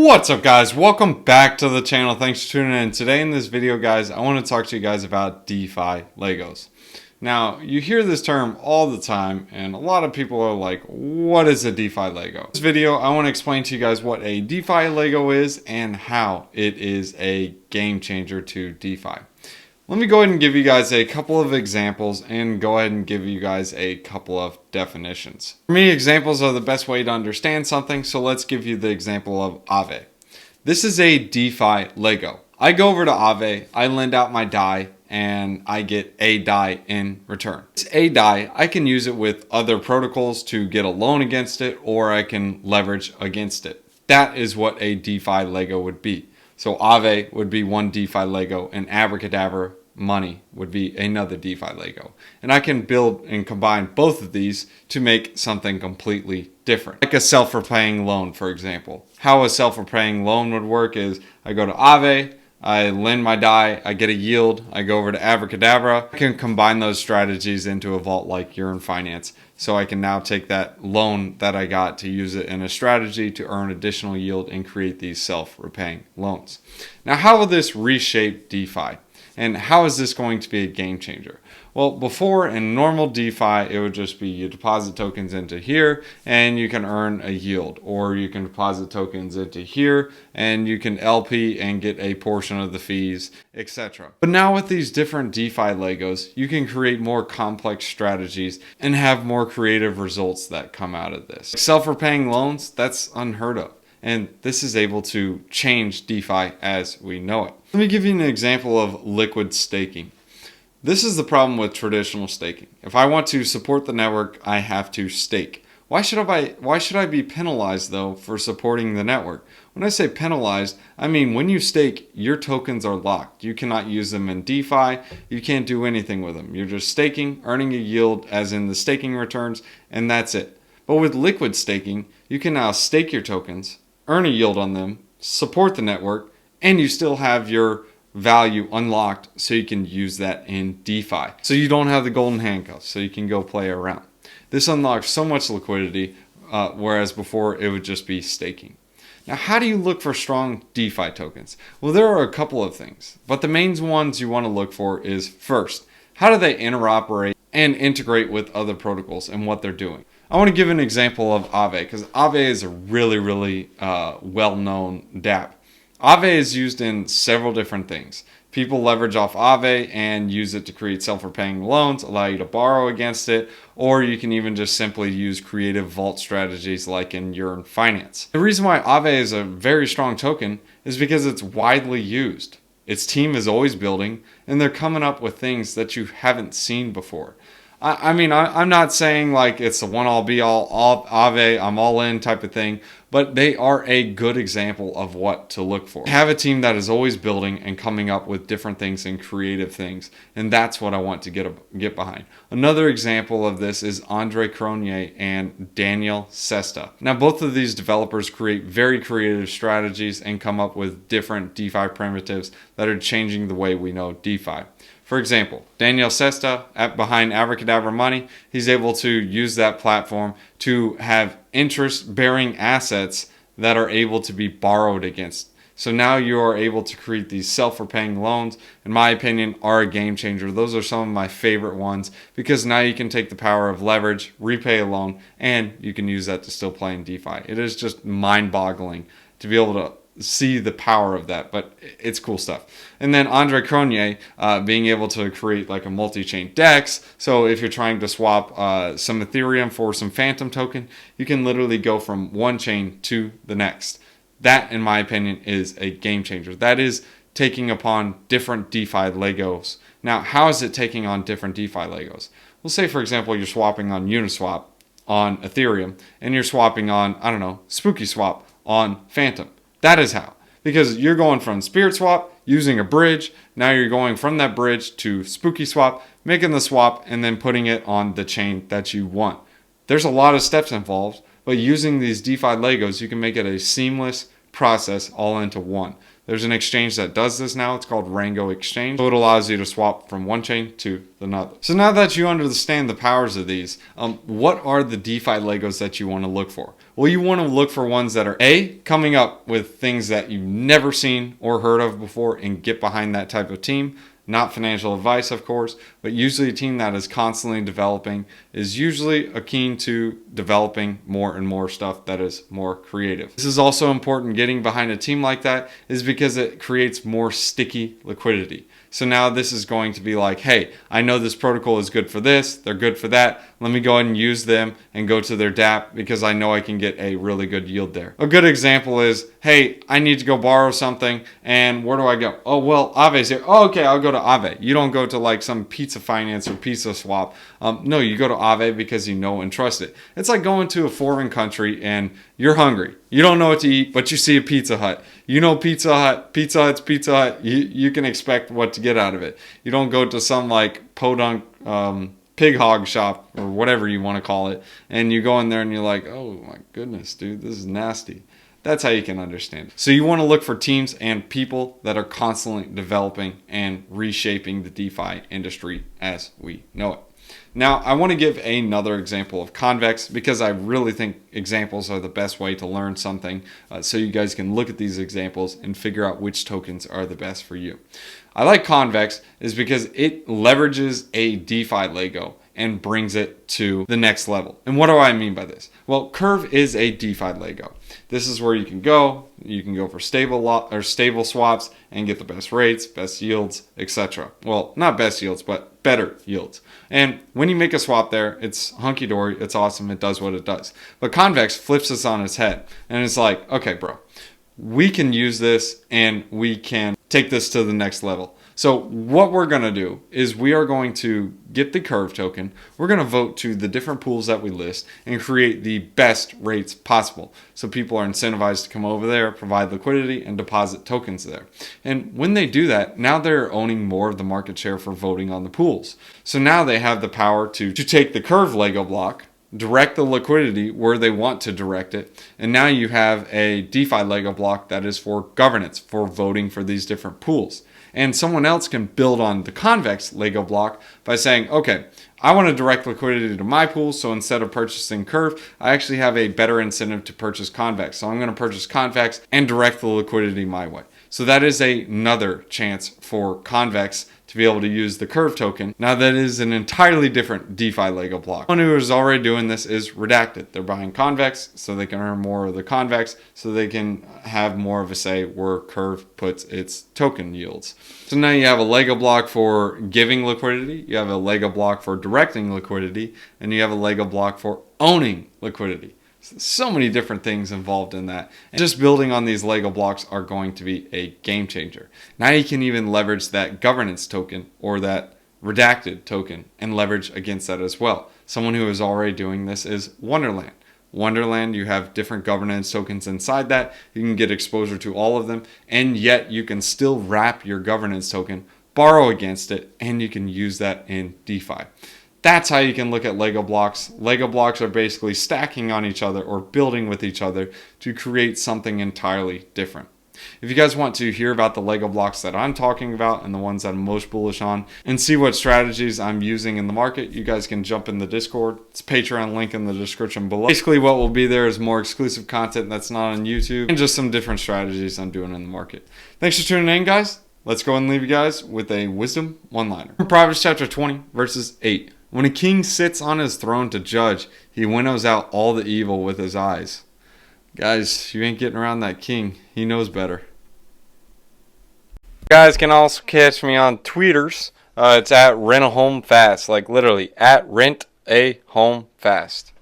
What's up, guys? Welcome back to the channel. Thanks for tuning in. Today in this video, guys, I want to talk to you guys about DeFi Legos. Now, you hear this term all the time, and a lot of people are like, what is a DeFi Lego? In this video, I want to explain to you guys what a DeFi Lego is and how it is a game changer to DeFi. Let me go ahead and give you guys a couple of examples and go ahead and give you guys a couple of definitions. For me, examples are the best way to understand something, so let's give you the example of aave. This is a DeFi Lego. I go over to aave, I lend out my DAI, and I get a DAI in return. This a DAI, I can use it with other protocols to get a loan against it, or I can leverage against it. That is what a DeFi Lego would be. So aave would be one DeFi Lego, and abracadabra money would be another DeFi Lego. And I can build and combine both of these to make something completely different. Like a self-repaying loan, for example. How a self-repaying loan would work is I go to aave, I lend my DAI, I get a yield, I go over to abracadabra. I can combine those strategies into a vault like Yearn Finance. So I can now take that loan that I got to use it in a strategy to earn additional yield and create these self-repaying loans. Now, how will this reshape DeFi? And how is this going to be a game changer? Well, before in normal DeFi, it would just be you deposit tokens into here and you can earn a yield, or you can deposit tokens into here and you can LP and get a portion of the fees, etc. But now with these different DeFi Legos, you can create more complex strategies and have more creative results that come out of this. Self-repaying loans, that's unheard of. And this is able to change DeFi as we know it. Let me give you an example of liquid staking. This is the problem with traditional staking. If I want to support the network, I have to stake. Why should I be penalized though for supporting the network? When I say penalized, I mean when you stake, your tokens are locked. You cannot use them in DeFi. You can't do anything with them. You're just staking, earning a yield as in the staking returns, and that's it. But with liquid staking, you can now stake your tokens, earn a yield on them, support the network, and you still have your value unlocked so you can use that in DeFi. So you don't have the golden handcuffs, so you can go play around. This unlocks so much liquidity, whereas before it would just be staking. Now, how do you look for strong DeFi tokens? Well, there are a couple of things, but the main ones you want to look for is first, how do they interoperate and integrate with other protocols and what they're doing? I want to give an example of aave because aave is a really well-known dApp. Aave is used in several different things. People leverage off aave and use it to create self-repaying loans, allow you to borrow against it, or you can even just simply use creative vault strategies like in Yearn Finance. The reason why aave is a very strong token is because it's widely used. Its team is always building, and they're coming up with things that you haven't seen before. I'm not saying like it's a one-all be-all, aave, I'm all in type of thing, but they are a good example of what to look for. Have a team that is always building and coming up with different things and creative things, and that's what I want to get behind. Another example of this is Andre Cronje and Daniel Sesta. Now, both of these developers create very creative strategies and come up with different DeFi primitives that are changing the way we know DeFi. For example, Daniel Sesta, behind Abracadabra Money, he's able to use that platform to have interest-bearing assets that are able to be borrowed against. So now you are able to create these self-repaying loans, in my opinion, are a game changer. Those are some of my favorite ones because now you can take the power of leverage, repay a loan, and you can use that to still play in DeFi. It is just mind-boggling to be able to see the power of that, but it's cool stuff. And then Andre Cronje being able to create like a multi-chain DEX. So if you're trying to swap some Ethereum for some Phantom token, you can literally go from one chain to the next. That, in my opinion, is a game changer. That is taking upon different DeFi Legos. Now, how is it taking on different DeFi Legos? Well, say, for example, you're swapping on Uniswap on Ethereum, and you're swapping on, I don't know, SpookySwap on Phantom. That is how. Because you're going from Spirit Swap, using a bridge, now you're going from that bridge to SpookySwap, making the swap, and then putting it on the chain that you want. There's a lot of steps involved, but using these DeFi Legos, you can make it a seamless process all into one. There's an exchange that does this now. It's called Rango Exchange. So it allows you to swap from one chain to another. So now that you understand the powers of these, what are the DeFi Legos that you want to look for? Well, you want to look for ones that are coming up with things that you've never seen or heard of before and get behind that type of team. Not financial advice, of course, but usually a team that is constantly developing is usually keen to developing more and more stuff that is more creative. This is also important. Getting behind a team like that is because it creates more sticky liquidity. So now this is going to be like, hey, I know this protocol is good for this, they're good for that. Let me go ahead and use them and go to their dApp because I know I can get a really good yield there. A good example is, hey, I need to go borrow something, and where do I go? Oh, well, Aave's here. Oh, okay, I'll go to Aave. You don't go to like some Pizza Finance or Pizza Swap. No, you go to Aave because you know and trust it. It's like going to a foreign country and you're hungry. You don't know what to eat, but you see a Pizza Hut. You know Pizza Hut, Pizza Hut's Pizza Hut. You can expect what to get out of it. You don't go to some like podunk pig hog shop or whatever you want to call it, and you go in there and you're like, oh my goodness, dude, this is nasty. That's how you can understand it. So you want to look for teams and people that are constantly developing and reshaping the DeFi industry as we know it. Now, I want to give another example of convex because I really think examples are the best way to learn something, so you guys can look at these examples and figure out which tokens are the best for you. I like convex is because it leverages a DeFi Lego and brings it to the next level. And what do I mean by this? Well, Curve is a DeFi Lego. This is where you can go for stable swaps and get the best rates, best yields, etc. Well, not best yields, but better yields. And when you make a swap there, it's hunky-dory, it's awesome, it does what it does. But convex flips this on its head and it's like, okay, bro, we can use this and we can take this to the next level. So what we're going to do is we are going to get the Curve token. We're going to vote to the different pools that we list and create the best rates possible. So people are incentivized to come over there, provide liquidity, and deposit tokens there. And when they do that, now they're owning more of the market share for voting on the pools. So now they have the power to take the Curve Lego block, direct the liquidity where they want to direct it, and now you have a DeFi Lego block that is for governance, for voting for these different pools. And someone else can build on the convex Lego block by saying, okay, I want to direct liquidity to my pool, so instead of purchasing Curve, I actually have a better incentive to purchase convex. So I'm going to purchase convex and direct the liquidity my way. So that is another chance for convex to be able to use the Curve token. Now that is an entirely different DeFi Lego block. One who is already doing this is Redacted. They're buying convex so they can earn more of the convex, so they can have more of a say where Curve puts its token yields. So now you have a Lego block for giving liquidity, you have a Lego block for directing liquidity, and you have a Lego block for owning liquidity. So many different things involved in that. And just building on these Lego blocks are going to be a game changer. Now you can even leverage that governance token or that redacted token and leverage against that as well. Someone who is already doing this is Wonderland. Wonderland, you have different governance tokens inside that. You can get exposure to all of them, and yet you can still wrap your governance token, borrow against it, and you can use that in DeFi. That's how you can look at Lego blocks. Lego blocks are basically stacking on each other or building with each other to create something entirely different. If you guys want to hear about the Lego blocks that I'm talking about and the ones that I'm most bullish on and see what strategies I'm using in the market, you guys can jump in the Discord. It's Patreon link in the description below. Basically what will be there is more exclusive content that's not on YouTube and just some different strategies I'm doing in the market. Thanks for tuning in, guys. Let's go and leave you guys with a wisdom one-liner. Proverbs chapter 20 verses 8. When a king sits on his throne to judge, he winnows out all the evil with his eyes. Guys, you ain't getting around that king. He knows better. You guys can also catch me on tweeters. It's at rent a home fast, like literally at rent a home fast.